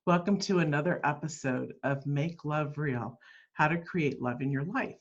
Welcome to another episode of Make Love Real, How to Create Love in Your Life.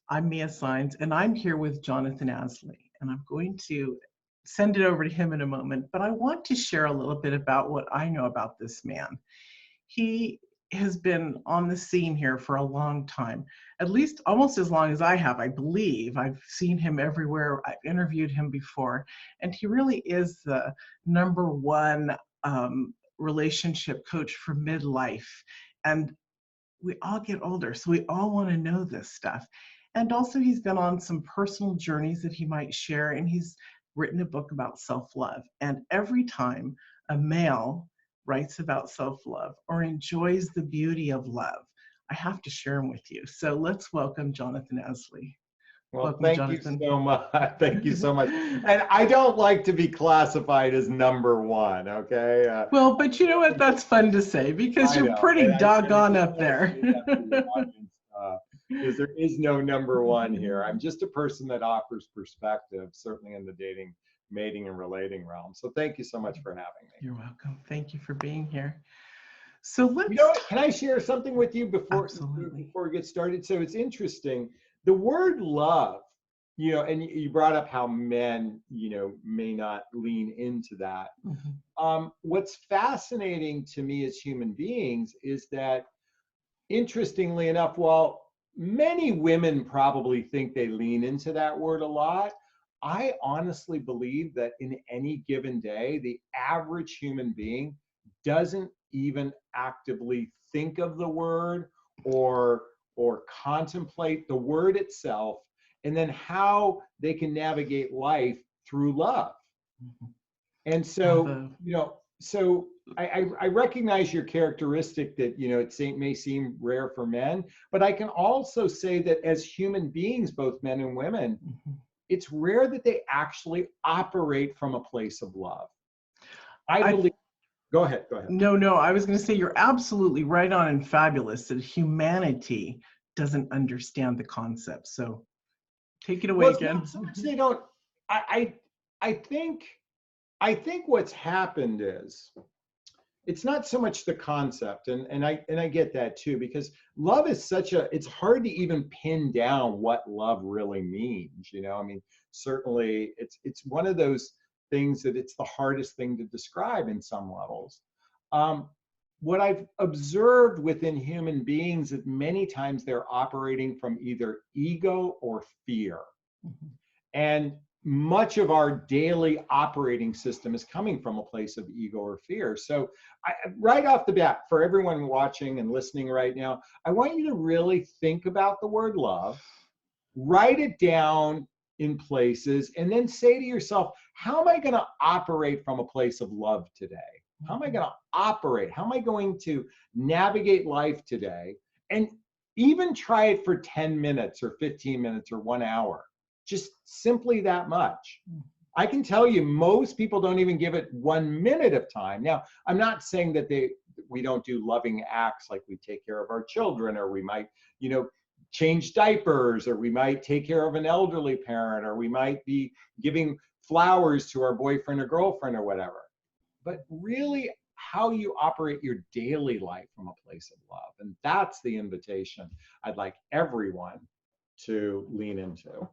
I'm Mia Saenz, and I'm here with Jonathon Aslay, and I'm going to send it over to him in a moment, but I want to share a little bit about what I know about this man. He has been on the scene here for a long time, at least almost as long as I have, I believe. I've seen him everywhere. I've interviewed him before, and he really is the number one relationship coach for midlife. And we all get older, so we all want to know this stuff. And also, he's been on some personal journeys that he might share, and he's written a book about self-love. And every time a male writes about self-love or enjoys the beauty of love, I have to share them with you. So let's welcome Jonathon Aslay. Well, Welcome, thank Jonathon. you so much. Thank you so much. And I don't like to be classified as number one, okay? Well, but you know what? That's fun to say because I you're know. pretty And I doggone just up want to there. say that to the audience, because there is no number one here. I'm just a person that offers perspective, certainly in the dating, mating, and relating realm. So thank you so much for having me. You're welcome. Thank you for being here. So let's. You know what? Can I share something with you before we get started? So it's interesting. The word love, and you brought up how men, may not lean into that. Mm-hmm. What's fascinating to me as human beings is that, interestingly enough, while many women probably think they lean into that word a lot, I honestly believe that in any given day, the average human being doesn't even actively think of the word or contemplate the word itself, and then how they can navigate life through love. Mm-hmm. And so, I recognize your characteristic that, it may seem rare for men, but I can also say that as human beings, both men and women, Mm-hmm. it's rare that they actually operate from a place of love. I believe. Go ahead. No, I was going to say you're absolutely right on and fabulous that humanity doesn't understand the concept. So take it away again. Not so much they don't. I think what's happened is it's not so much the concept, and I get that too, because love is it's hard to even pin down what love really means. I mean, certainly it's one of those things that it's the hardest thing to describe in some levels. What I've observed within human beings is many times they're operating from either ego or fear. Mm-hmm. And much of our daily operating system is coming from a place of ego or fear. So right off the bat, for everyone watching and listening right now, I want you to really think about the word love, write it down in places, and then say to yourself, how am I going to operate from a place of love today? How am I going to operate? How am I going to navigate life today? And even try it for 10 minutes or 15 minutes or 1 hour. Just simply that much. I can tell you most people don't even give it 1 minute of time. Now, I'm not saying that we don't do loving acts like we take care of our children, or we might, change diapers, or we might take care of an elderly parent, or we might be giving flowers to our boyfriend or girlfriend or whatever. But really, how you operate your daily life from a place of love. And that's the invitation I'd like everyone to lean into.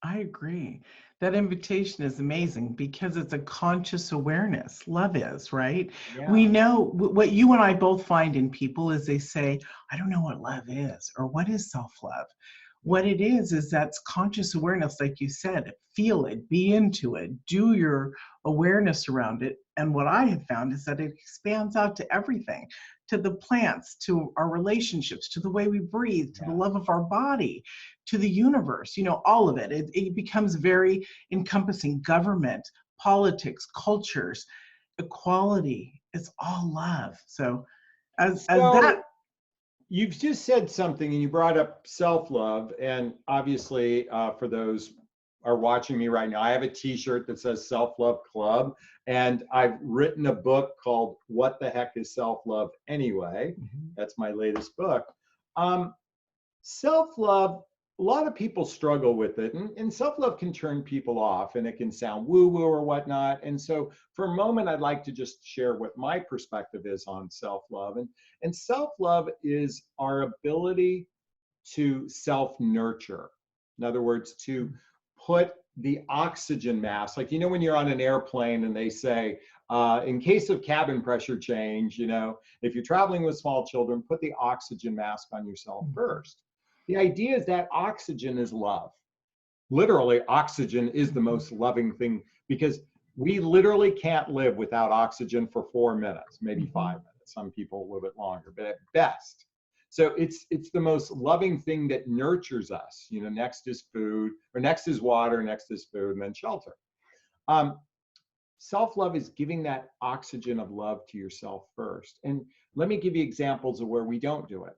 I agree. That invitation is amazing because it's a conscious awareness. Love is, right? Yeah. We know what you and I both find in people is they say, I don't know what love is, or what is self-love. What it is that's conscious awareness, like you said. Feel it, be into it, do your awareness around it. And what I have found is that it expands out to everything, to the plants, to our relationships, to the way we breathe, to the love of our body, to the universe, all of it. It becomes very encompassing. Government, politics, cultures, equality, it's all love. So as that. You've just said something, and you brought up self-love, and obviously for those are watching me right now, I have a t-shirt that says Self-Love Club, and I've written a book called What the Heck is Self-Love Anyway? Mm-hmm. That's my latest book. Self-love a lot of people struggle with it, and self-love can turn people off, and it can sound woo-woo or whatnot. And so for a moment, I'd like to just share what my perspective is on self-love. And self-love is our ability to self-nurture. In other words, to put the oxygen mask, like, you know, when you're on an airplane and they say, in case of cabin pressure change, you know, if you're traveling with small children, put the oxygen mask on yourself first. The idea is that oxygen is love. Literally, oxygen is the most loving thing, because we literally can't live without oxygen for 4 minutes, maybe 5 minutes. Some people a little bit longer, but at best. So it's the most loving thing that nurtures us. You know, next is food, or next is water, next is food, and then shelter. Self-love is giving that oxygen of love to yourself first. And let me give you examples of where we don't do it.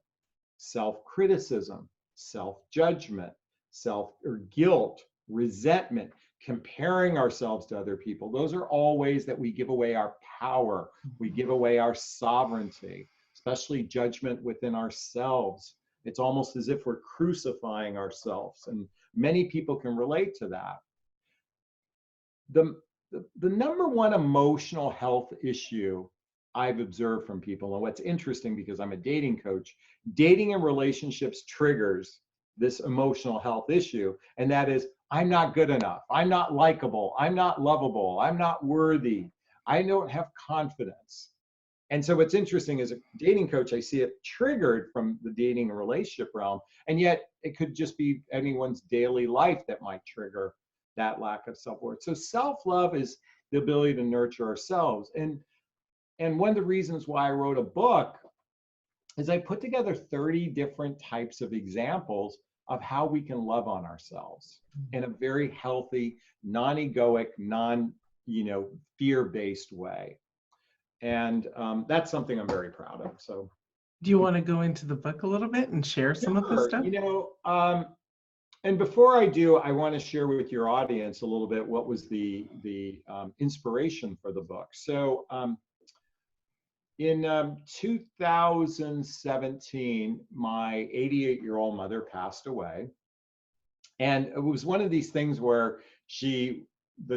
Self-criticism, self-judgment, or guilt, resentment, comparing ourselves to other people. Those are all ways that we give away our power. We give away our sovereignty, especially judgment within ourselves. It's almost as if we're crucifying ourselves. And many people can relate to that. The number one emotional health issue I've observed from people, and what's interesting, because I'm a dating coach, dating and relationships triggers this emotional health issue, and that is, I'm not good enough, I'm not likable, I'm not lovable, I'm not worthy, I don't have confidence. And so what's interesting, as a dating coach, I see it triggered from the dating and relationship realm, and yet it could just be anyone's daily life that might trigger that lack of self-worth. So self-love is the ability to nurture ourselves. And one of the reasons why I wrote a book is I put together 30 different types of examples of how we can love on ourselves in a very healthy, non-egoic, fear-based way. And that's something I'm very proud of. So, do you want to go into the book a little bit and share some of this stuff? And before I do, I want to share with your audience a little bit what was the inspiration for the book. So in 2017, my 88-year-old mother passed away. And it was one of these things where the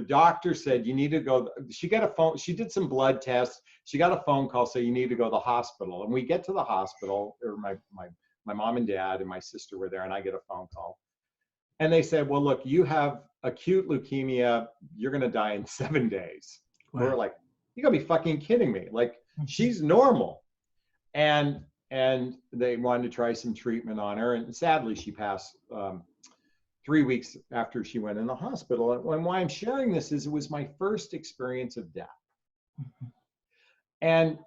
doctor said, you need to go. She got a phone, she did some blood tests. She got a phone call, saying you need to go to the hospital. And we get to the hospital, or my mom and dad and my sister were there, and I get a phone call. And they said, well, look, you have acute leukemia. You're going to die in 7 days. Wow. We're like, you gotta be fucking kidding me. Like, she's normal. And they wanted to try some treatment on her. And sadly, she passed 3 weeks after she went in the hospital. And why I'm sharing this is it was my first experience of death. And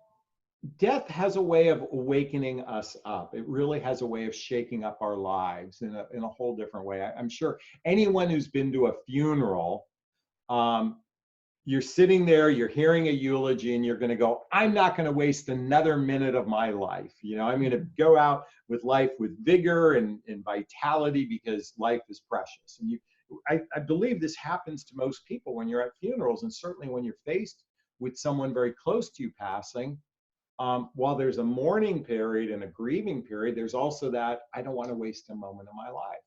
death has a way of awakening us up. It really has a way of shaking up our lives in a whole different way. I'm sure anyone who's been to a funeral, you're sitting there, you're hearing a eulogy, and you're going to go, I'm not going to waste another minute of my life. You know, I'm going to go out with life with vigor and vitality, because life is precious. And I believe this happens to most people when you're at funerals, and certainly when you're faced with someone very close to you passing. While there's a mourning period and a grieving period, there's also that, I don't want to waste a moment of my life.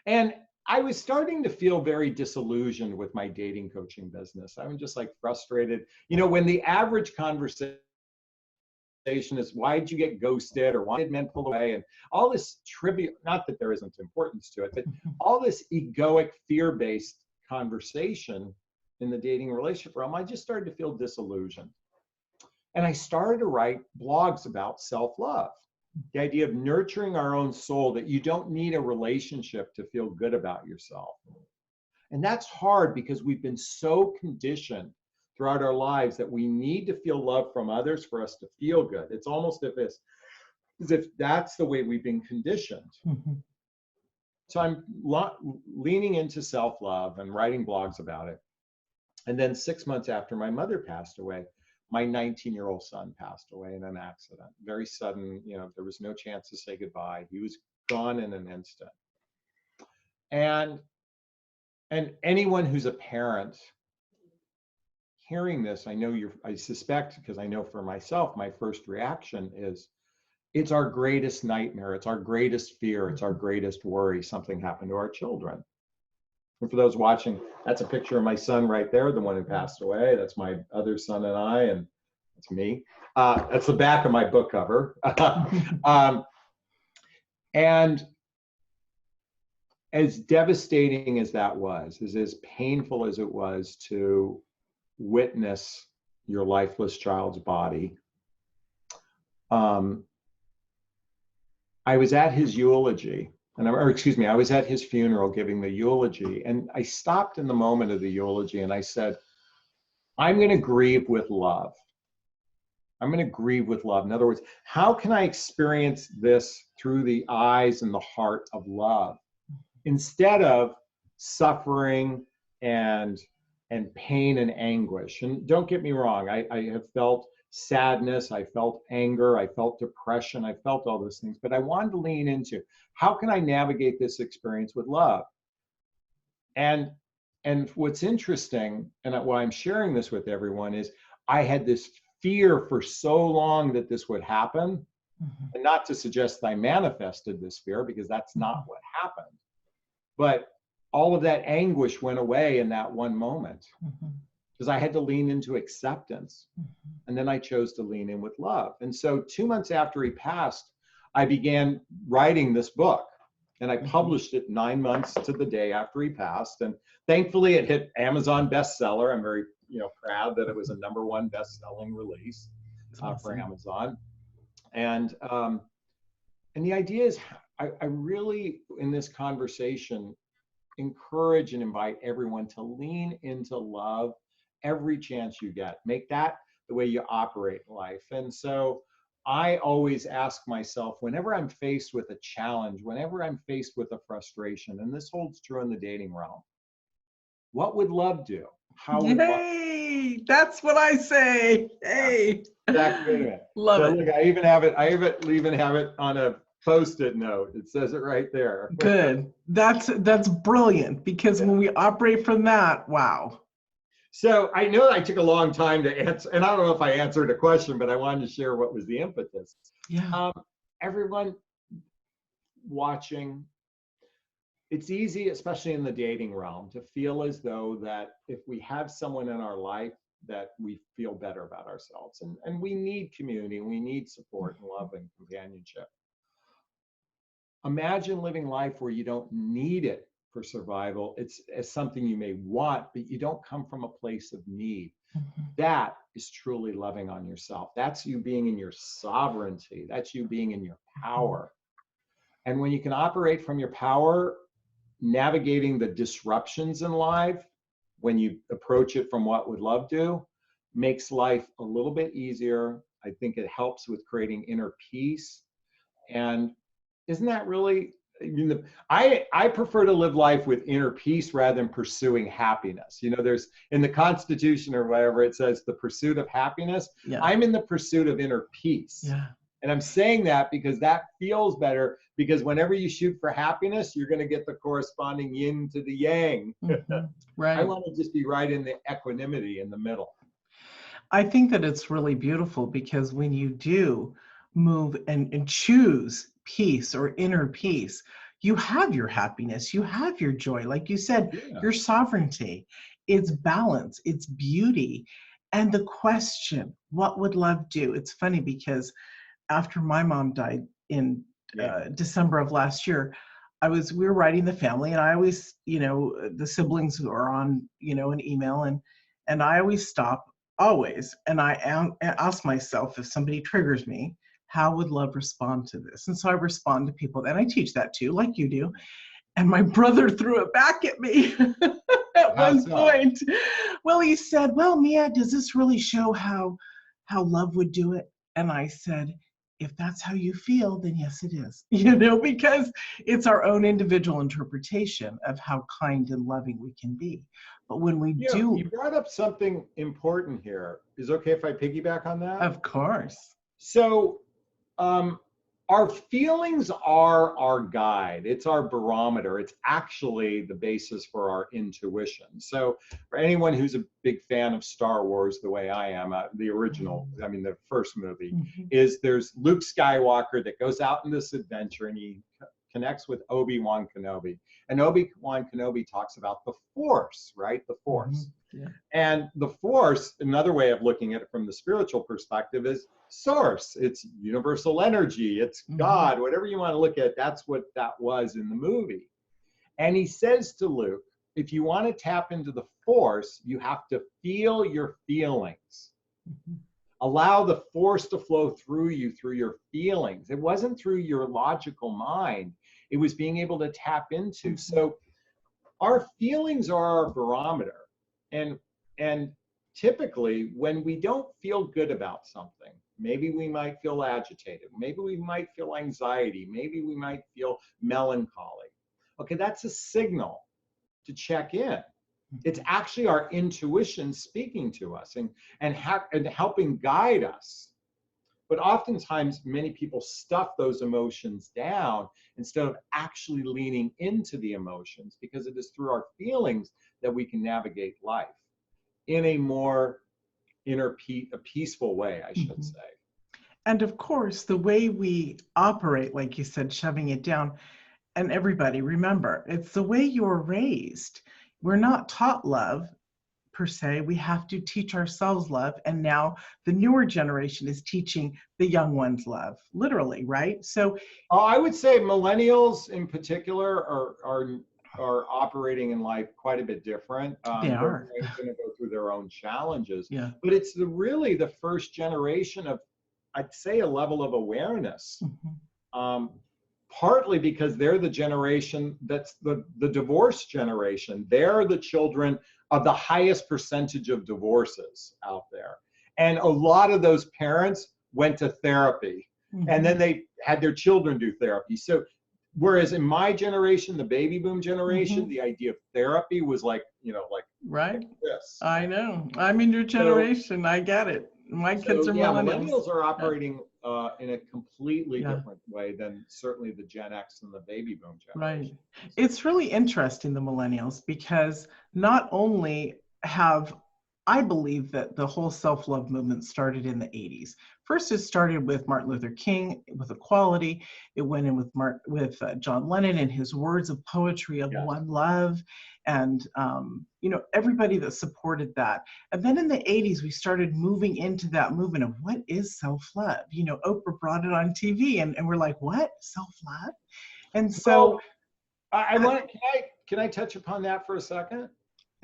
And I was starting to feel very disillusioned with my dating coaching business. I'm just like frustrated. You know, when the average conversation is, why did you get ghosted, or why did men pull away, and all this trivial, not that there isn't importance to it, but all this egoic, fear-based conversation in the dating relationship realm, I just started to feel disillusioned. And I started to write blogs about self-love. The idea of nurturing our own soul, that you don't need a relationship to feel good about yourself. And that's hard, because we've been so conditioned throughout our lives that we need to feel love from others for us to feel good. It's almost as if that's the way we've been conditioned. So I'm leaning into self-love and writing blogs about it. And then 6 months after my mother passed away, my 19-year-old son passed away in an accident. Very sudden, you know, there was no chance to say goodbye. He was gone in an instant. And anyone who's a parent hearing this, I suspect, because I know for myself, my first reaction is, it's our greatest nightmare. It's our greatest fear. It's our greatest worry. Something happened to our children. And for those watching, that's a picture of my son right there, the one who passed away. That's my other son and I, and that's me. That's the back of my book cover. And as devastating as that was, as painful as it was to witness your lifeless child's body, I was at his eulogy, I was at his funeral giving the eulogy, and I stopped in the moment of the eulogy and I said, I'm going to grieve with love. I'm going to grieve with love. In other words, how can I experience this through the eyes and the heart of love instead of suffering and pain and anguish? And don't get me wrong, I have felt sadness, I felt anger, I felt depression, I felt all those things, but I wanted to lean into how can I navigate this experience with love? And what's interesting, and why I'm sharing this with everyone, is I had this fear for so long that this would happen. And not to suggest that I manifested this fear, because that's not what happened. But all of that anguish went away in that one moment, because I had to lean into acceptance. And then I chose to lean in with love. And so 2 months after he passed, I began writing this book. And I published it 9 months to the day after he passed. And thankfully it hit Amazon bestseller. I'm very proud that it was a #1 best-selling release for Amazon. And the idea is, I really, in this conversation, encourage and invite everyone to lean into love every chance you get. Make that the way you operate in life. And so I always ask myself, whenever I'm faced with a challenge, whenever I'm faced with a frustration, and this holds true in the dating realm, what would love do? How would Yay! That's what I say. Hey. Exactly. Love it. Look, I even have it on a Post-it note. It says it right there. Good. That's brilliant, because when we operate from that, wow. So I know I took a long time to answer, and I don't know if I answered a question, but I wanted to share what was the impetus. Yeah. Everyone watching, it's easy, especially in the dating realm, to feel as though that if we have someone in our life, that we feel better about ourselves. And we need community, and we need support and love and companionship. Imagine living life where you don't need it for survival. It's something you may want, but you don't come from a place of need. That is truly loving on yourself. That's you being in your sovereignty. That's you being in your power. And when you can operate from your power, navigating the disruptions in life, when you approach it from what would love do, makes life a little bit easier. I think it helps with creating inner peace. And isn't that really, I prefer to live life with inner peace rather than pursuing happiness. There's in the Constitution or whatever, it says the pursuit of happiness. Yeah. I'm in the pursuit of inner peace. Yeah. And I'm saying that because that feels better, because whenever you shoot for happiness, you're going to get the corresponding yin to the yang. Right. I want to just be right in the equanimity in the middle. I think that it's really beautiful, because when you do move and choose peace or inner peace, you have your happiness, you have your joy, like you said, your sovereignty, it's balance, it's beauty. And the question, what would love do? It's funny, because after my mom died in December of last year, we were writing the family, and I always, the siblings are on, an email, and I always stop, always, and I ask myself, if somebody triggers me, how would love respond to this? And so I respond to people, and I teach that too, like you do. And my brother threw it back at me at one point. Well, he said, well, Mia, does this really show how love would do it? And I said, if that's how you feel, then yes, it is. Because it's our own individual interpretation of how kind and loving we can be. But when we do. You brought up something important here. Is it okay if I piggyback on that? Of course. So Our feelings are our guide. It's our barometer. It's actually the basis for our intuition. So for anyone who's a big fan of Star Wars, the way I am, the original, I mean, the first movie, is there's Luke Skywalker that goes out in this adventure and he connects with Obi-Wan Kenobi. And Obi-Wan Kenobi talks about the Force, right? The Force. Yeah. And the Force, another way of looking at it from the spiritual perspective, is source. It's universal energy. It's God, whatever you want to look at. That's what that was in the movie. And he says to Luke, if you want to tap into the Force, you have to feel your feelings. Allow the Force to flow through you, through your feelings. It wasn't through your logical mind. It was being able to tap into. So our feelings are our barometer. And typically, when we don't feel good about something, maybe we might feel agitated, maybe we might feel anxiety, maybe we might feel melancholy. Okay, that's a signal to check in. It's actually our intuition speaking to us and helping guide us. But oftentimes, many people stuff those emotions down instead of actually leaning into the emotions, because it is through our feelings that we can navigate life in a more a peaceful way, I should say. And of course, the way we operate, like you said, shoving it down, and everybody, remember, it's the way you're raised. We're not taught love per se. We have to teach ourselves love. And now the newer generation is teaching the young ones love, literally, right? So I would say millennials in particular are operating in life quite a bit different. They are going to go through their own challenges. Yeah. But it's really the first generation of, I'd say, a level of awareness. Partly because they're the generation that's the divorce generation. They're the children of the highest percentage of divorces out there. And a lot of those parents went to therapy and then they had their children do therapy. So whereas in my generation, the baby boom generation, the idea of therapy was like, right. Like this. I know. I'm in your generation. I get it. My kids are millennials. Millennials are operating in a completely different way than certainly the Gen X and the baby boom generation. Right. It's really interesting, the millennials, because not only have, I believe that the whole self-love movement started in the 80s. First, it started with Martin Luther King with equality. It went in with John Lennon and his words of poetry of one love, and everybody that supported that. And then in the 80s, we started moving into that movement of what is self-love. Oprah brought it on TV, and we're like, what? Self-love? And so, can I touch upon that for a second?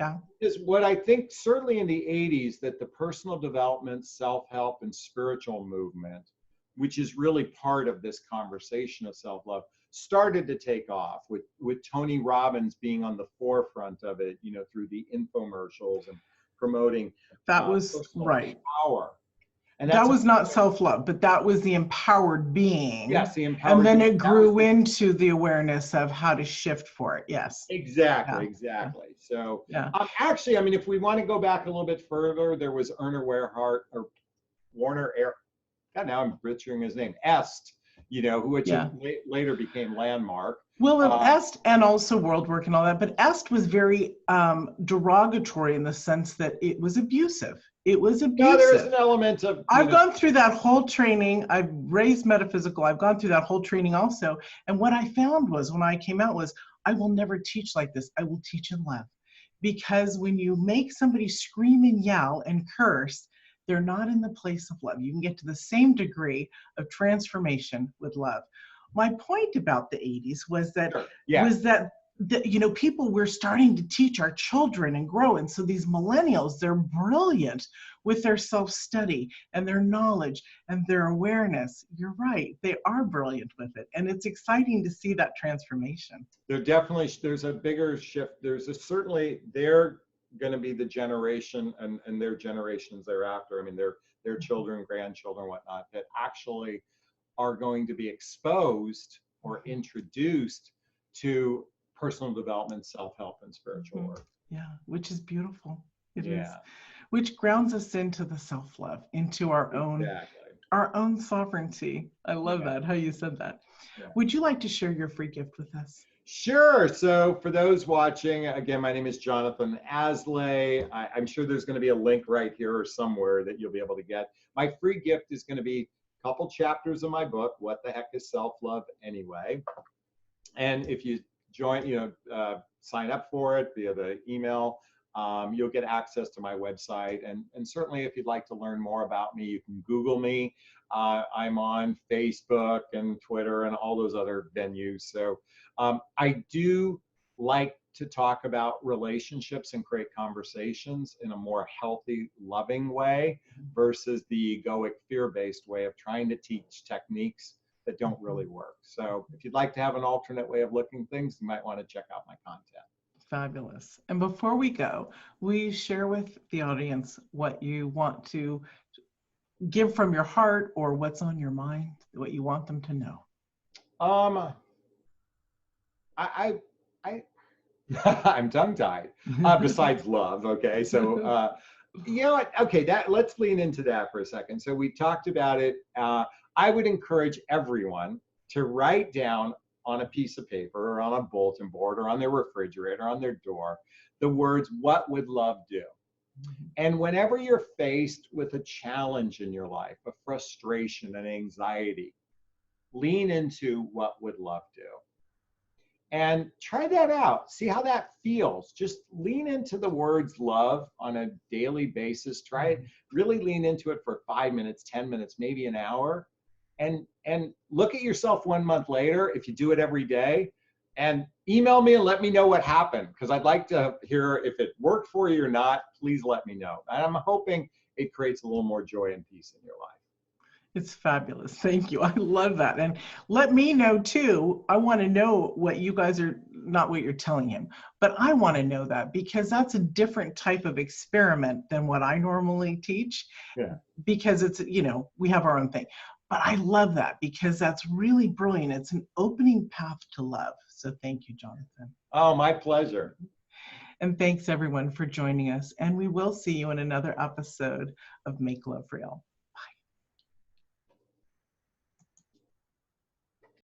Yeah. Is what I think certainly in the 80s that the personal development, self-help, and spiritual movement, which is really part of this conversation of self-love, started to take off with Tony Robbins being on the forefront of it, through the infomercials and promoting that was right. Power. And that was not self-love, but that was the empowered being. Yes, the empowered being. And then being. It grew into the awareness of how to shift for it. Yes. Exactly. So actually, if we want to go back a little bit further, there was Warner Air. God, now I'm butchering his name. Est, which later became Landmark. Well, Est and also World Work and all that, but Est was very derogatory in the sense that it was abusive. It was abusive. No, there is an element of. I've gone through that whole training. I've raised metaphysical. I've gone through that whole training also. And what I found was when I came out was, I will never teach like this. I will teach in love. Because when you make somebody scream and yell and curse, they're not in the place of love. You can get to the same degree of transformation with love. My point about the 80s was that people were starting to teach our children and grow. And so these millennials, they're brilliant with their self-study and their knowledge and their awareness. You're right. They are brilliant with it. And it's exciting to see that transformation. There's a bigger shift. Certainly they're going to be the generation and their generations thereafter. Their children, grandchildren, whatnot, that actually are going to be exposed or introduced to personal development, self-help, and spiritual work. Yeah, which is beautiful. It is. Which grounds us into the self-love, into our own our own sovereignty. I love Yeah. that, how you said that. Yeah. Would you like to share your free gift with us? Sure. So for those watching, again, my name is Jonathon Aslay. I'm sure there's going to be a link right here or somewhere that you'll be able to get. My free gift is going to be a couple chapters of my book, What the Heck is Self-Love Anyway? And if you join, sign up for it via the email, you'll get access to my website. And certainly if you'd like to learn more about me, you can Google me. I'm on Facebook and Twitter and all those other venues. So I do like to talk about relationships and create conversations in a more healthy, loving way versus the egoic, fear-based way of trying to teach techniques that don't really work. So if you'd like to have an alternate way of looking at things, you might want to check out my content. Fabulous. And before we go, will you share with the audience what you want to give from your heart or what's on your mind, what you want them to know? I'm tongue-tied. Besides love, okay. So you know what? Okay, let's lean into that for a second. So we talked about it. I would encourage everyone to write down on a piece of paper or on a bulletin board or on their refrigerator, on their door, the words, "What would love do?" And whenever you're faced with a challenge in your life, a frustration, an anxiety, lean into what would love do. And try that out. See how that feels. Just lean into the words love on a daily basis. Try it. Really lean into it for 5 minutes, 10 minutes, maybe an hour. And look at yourself 1 month later, if you do it every day, and email me and let me know what happened, because I'd like to hear if it worked for you or not. Please let me know. And I'm hoping it creates a little more joy and peace in your life. It's fabulous. Thank you. I love that. And let me know too. I want to know what you guys are, not what you're telling him, but I want to know that, because that's a different type of experiment than what I normally teach. Yeah. Because it's, we have our own thing. But I love that because that's really brilliant. It's an opening path to love. So thank you, Jonathon. Oh, my pleasure. And thanks everyone for joining us. And we will see you in another episode of Make Love Real.